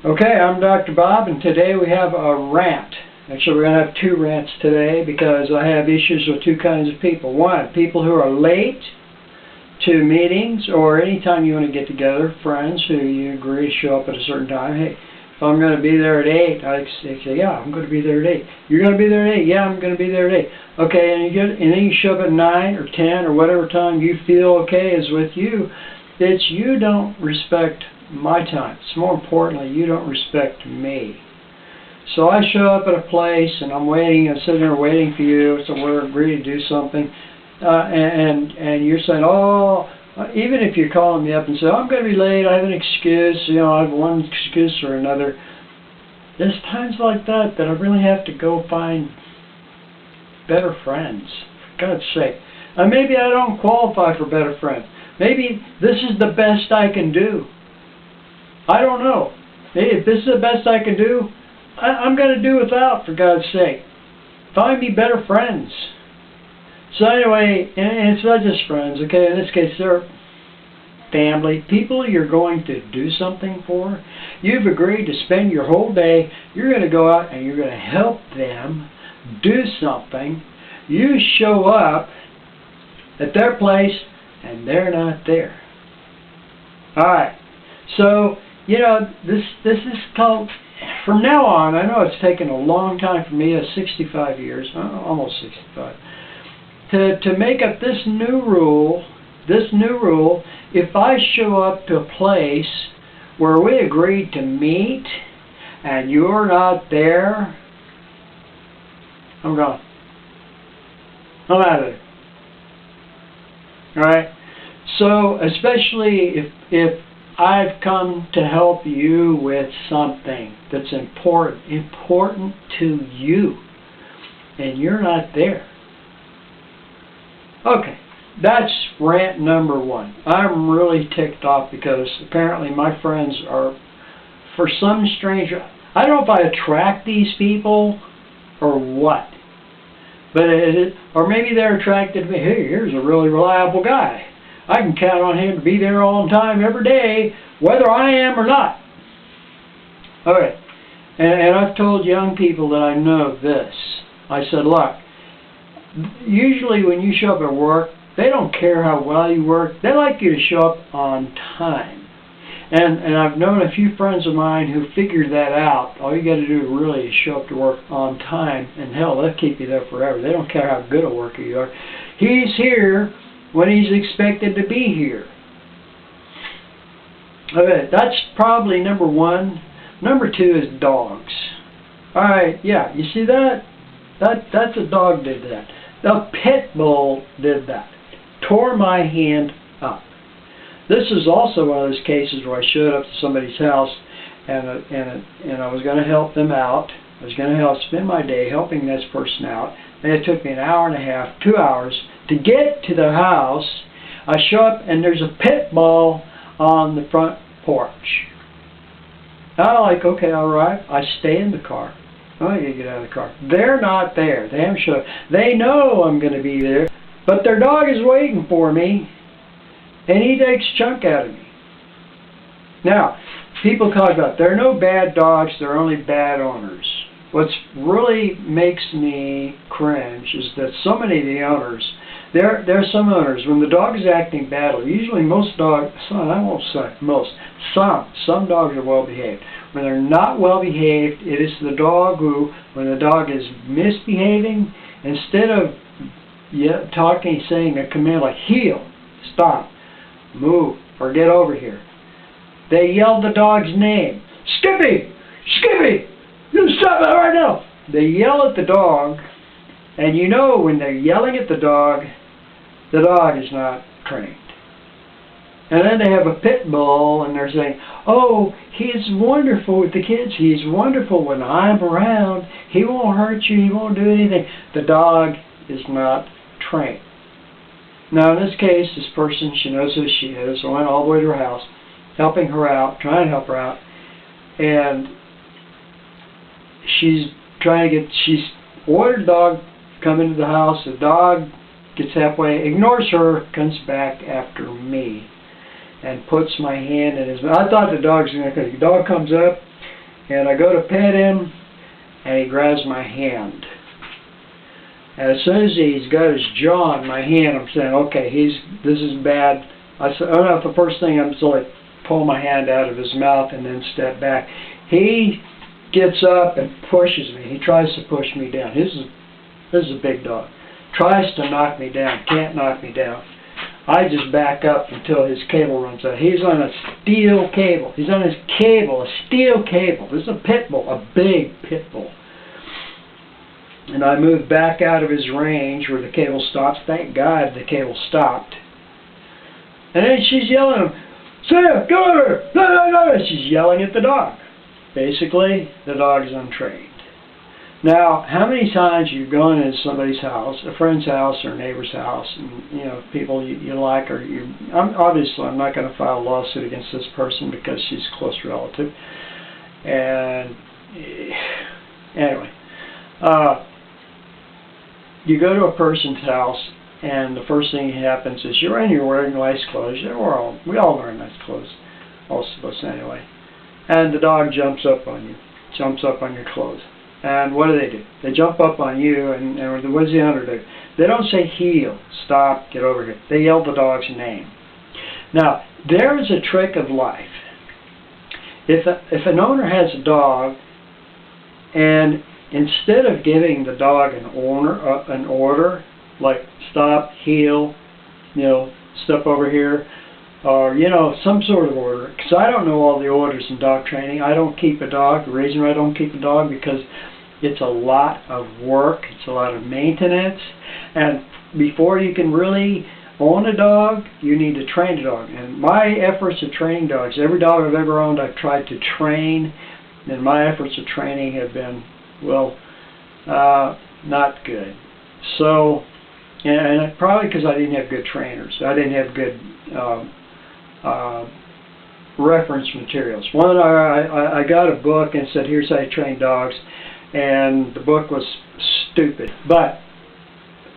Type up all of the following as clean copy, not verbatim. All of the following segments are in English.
Okay, I'm Dr. Bob, and today we have a rant. Actually, we're going to have two rants today because I have issues with two kinds of people. One, people who are late to meetings or anytime you want to get together, friends who you agree to show up at a certain time. Hey, if I'm going to be there at 8, I say, yeah, I'm going to be there at 8. You're going to be there at 8? Yeah, I'm going to be there at 8. Okay, and then you show up at 9 or 10 or whatever time you feel okay is with you. It's you don't respect my time. It's more importantly, you don't respect me. So I show up at a place and I'm sitting there waiting for you, so we're agreed to do something, and you're saying, oh, even if you're calling me up and say, I'm going to be late, I have an excuse, I have one excuse or another. There's times like that I really have to go find better friends, for God's sake. Maybe I don't qualify for better friends. Maybe this is the best I can do. I don't know. If this is the best I can do, I'm going to do without, for God's sake. Find me better friends. So anyway, and it's not just friends, okay? In this case, they're family, people you're going to do something for. You've agreed to spend your whole day. You're going to go out and you're going to help them do something. You show up at their place and they're not there. All right. So, this is called, from now on, I know it's taken a long time for me, 65 years, almost 65, to make up this new rule, if I show up to a place where we agreed to meet and you're not there, I'm gone. I'm out of there. All right? So, especially if I've come to help you with something that's important to you, and you're not there. Okay, that's rant number 1. I'm really ticked off because apparently my friends are, for some strange, I don't know if I attract these people or what, but or maybe they're attracted to me. Hey, here's a really reliable guy. I can count on him to be there all the time, every day, whether I am or not. All right. And I've told young people that I know this. I said, look, usually when you show up at work, they don't care how well you work. They like you to show up on time. And I've known a few friends of mine who figured that out. All you got to do really is show up to work on time, and hell, they'll keep you there forever. They don't care how good a worker you are. He's here when he's expected to be here. Okay, that's probably number 1. Number 2 is dogs. Alright, yeah, you see that? That's a dog did that. The pit bull did that. Tore my hand up. This is also one of those cases where I showed up to somebody's house and I was going to help them out. I was going to spend my day helping this person out. And it took me an hour and a half, 2 hours, to get to the house. I show up and there's a pit bull on the front porch. I'm like, okay, all right. I stay in the car. I gotta get out of the car. They're not there. They haven't showed up. They know I'm going to be there, but their dog is waiting for me, and he takes a chunk out of me. Now, people talk about there are no bad dogs, there are only bad owners. What really makes me cringe is that so many of the owners, there are some owners, when the dog is acting badly, usually most dogs, I won't say most, some dogs are well behaved. When they're not well behaved, it is the dog who, when the dog is misbehaving, instead of saying a command like heel, stop, move, or get over here, they yell the dog's name. Skippy! Skippy! You stop that right now! They yell at the dog, and you know when they're yelling at the dog is not trained. And then they have a pit bull, and they're saying, oh, he's wonderful with the kids. He's wonderful when I'm around. He won't hurt you. He won't do anything. The dog is not trained. Now, in this case, this person, she knows who she is. So I went all the way to her house, helping her out, trying to help her out. And she's ordered the dog to come into the house. The dog gets halfway, ignores her, comes back after me, and puts my hand in his mouth. I thought the dog's going to come. The dog comes up, and I go to pet him, and he grabs my hand. And as soon as he's got his jaw in my hand, I'm saying, okay, this is bad. I don't know if the first thing I'm just like pull my hand out of his mouth and then step back. He gets up and pushes me. He tries to push me down. This is a big dog. Tries to knock me down. Can't knock me down. I just back up until his cable runs out. He's on a steel cable. He's on his cable, a steel cable. This is a pit bull, a big pit bull. And I moved back out of his range where the cable stops. Thank God the cable stopped. And then she's yelling at him, "Sam, go over! No, no, no!" She's yelling at the dog. Basically, the dog is untrained. Now, how many times you've gone into somebody's house, a friend's house or a neighbor's house, and people you like, or obviously I'm not going to file a lawsuit against this person because she's a close relative. And anyway, you go to a person's house, and the first thing that happens is you're wearing nice clothes. We all wear nice clothes, most of us anyway. And the dog jumps up on you, jumps up on your clothes. And what do? They jump up on you, and what does the owner do? They don't say heel, stop, get over here. They yell the dog's name. Now, there's a trick of life. If an owner has a dog, and instead of giving the dog an order like stop, heel, step over here, or some sort of order, because I don't know all the orders in dog training. I don't keep a dog. The reason I don't keep a dog because it's a lot of work, it's a lot of maintenance, and before you can really own a dog, you need to train a dog. And my efforts at training dogs, every dog I've ever owned, I've tried to train, and my efforts at training have been, well, not good. So, and probably because I didn't have good trainers. I didn't have good reference materials. One, I got a book and said, here's how you train dogs, and the book was stupid. But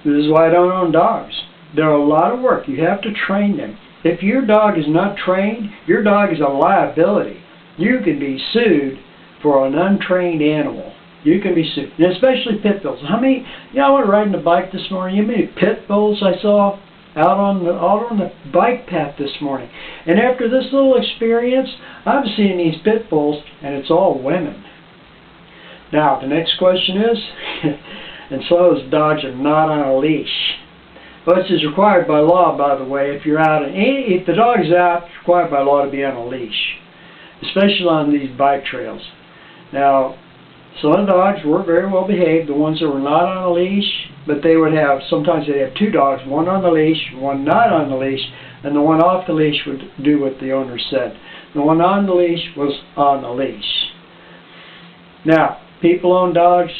this is why I don't own dogs. They're a lot of work. You have to train them. If your dog is not trained, your dog is a liability. You can be sued for an untrained animal. You can be sued, and especially pit bulls. How many? I went riding a bike this morning. You know how many pit bulls I saw out on the bike path this morning? And after this little experience, I'm seeing these pit bulls, and it's all women. Now the next question is, and some of those dogs are not on a leash. Well, this is required by law, by the way. If you're out, if the dog is out, it's required by law to be on a leash, especially on these bike trails. Now, some of the dogs were very well behaved, the ones that were not on a leash, but they would have, sometimes they'd have two dogs, one on the leash, one not on the leash, and the one off the leash would do what the owner said. The one on the leash was on the leash. Now, people own dogs,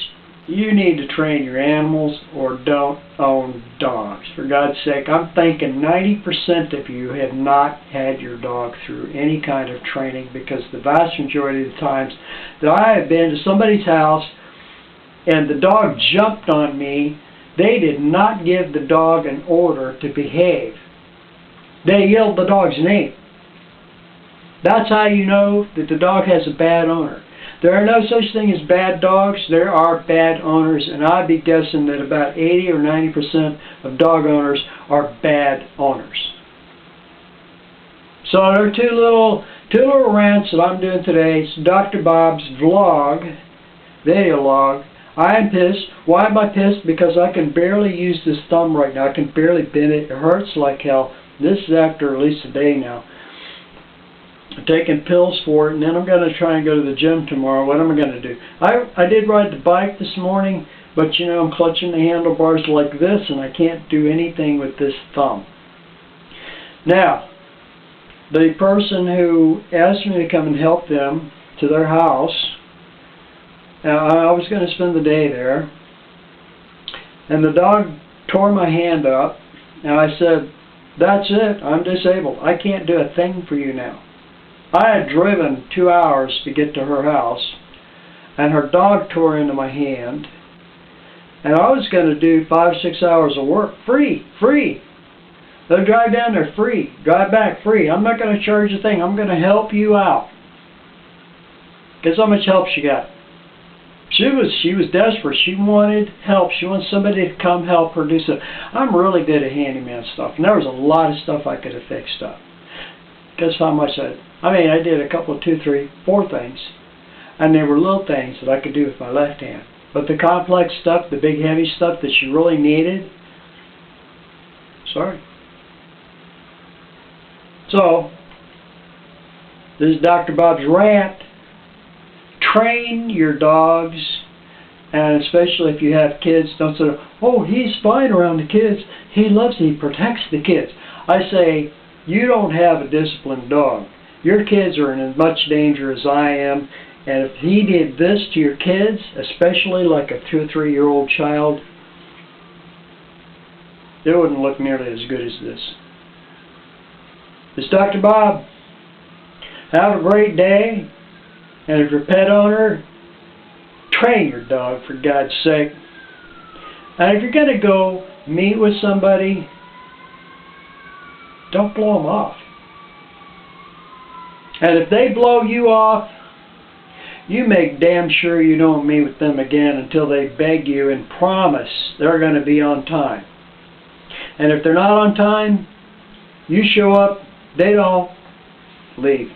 you need to train your animals or don't own dogs. For God's sake, I'm thinking 90% of you have not had your dog through any kind of training, because the vast majority of the times that I have been to somebody's house and the dog jumped on me, they did not give the dog an order to behave. They yelled the dog's name. That's how you know that the dog has a bad owner. There are no such thing as bad dogs. There are bad owners, and I'd be guessing that about 80 or 90% of dog owners are bad owners. So there are two little rants that I'm doing today. It's Dr. Bob's vlog, video log. I am pissed. Why am I pissed? Because I can barely use this thumb right now. I can barely bend it. It hurts like hell. This is after at least a day now. I'm taking pills for it, and then I'm going to try and go to the gym tomorrow. What am I going to do? I did ride the bike this morning, but I'm clutching the handlebars like this, and I can't do anything with this thumb. Now, the person who asked me to come and help them to their house, I was going to spend the day there, and the dog tore my hand up, and I said, that's it, I'm disabled. I can't do a thing for you now. I had driven 2 hours to get to her house, and her dog tore into my hand, and I was going to do 5 or 6 hours of work free. They'll drive down there free, drive back free. I'm not going to charge a thing. I'm going to help you out. Guess how much help she got? She was desperate. She wanted help. She wanted somebody to come help her do something. I'm really good at handyman stuff, and there was a lot of stuff I could have fixed up. Guess how much I did a couple, 2, 3, 4 things, and they were little things that I could do with my left hand. But the complex stuff, the big heavy stuff that she really needed, sorry. So, this is Dr. Bob's rant. Train your dogs, and especially if you have kids, don't say, oh, he's fine around the kids. He loves it. He protects the kids. I say, you don't have a disciplined dog. Your kids are in as much danger as I am, and if he did this to your kids, especially like a 2 or 3-year-old child, it wouldn't look nearly as good as this. It's Dr. Bob. Have a great day. And if you're a pet owner, train your dog, for God's sake. And if you're going to go meet with somebody, don't blow them off. And if they blow you off, you make damn sure you don't meet with them again until they beg you and promise they're going to be on time. And if they're not on time, you show up, they don't, leave.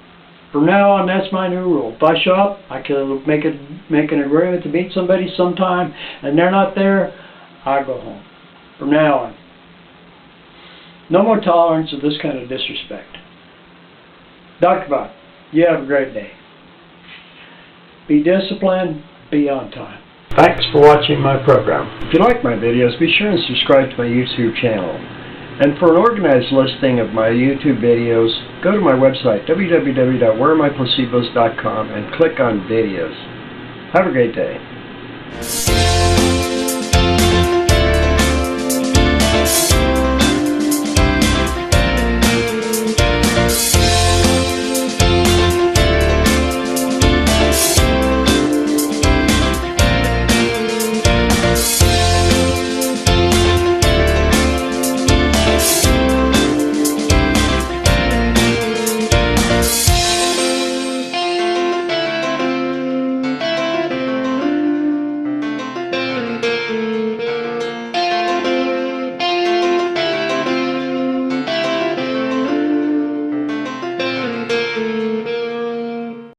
From now on, that's my new rule. If I show up, I can make an agreement to meet somebody sometime, and they're not there, I go home. From now on. No more tolerance of this kind of disrespect. Dr. Bob, you have a great day. Be disciplined, be on time. Thanks for watching my program. If you like my videos, be sure and subscribe to my YouTube channel. And for an organized listing of my YouTube videos, go to my website, www.wherearemyplacebos.com, and click on videos. Have a great day.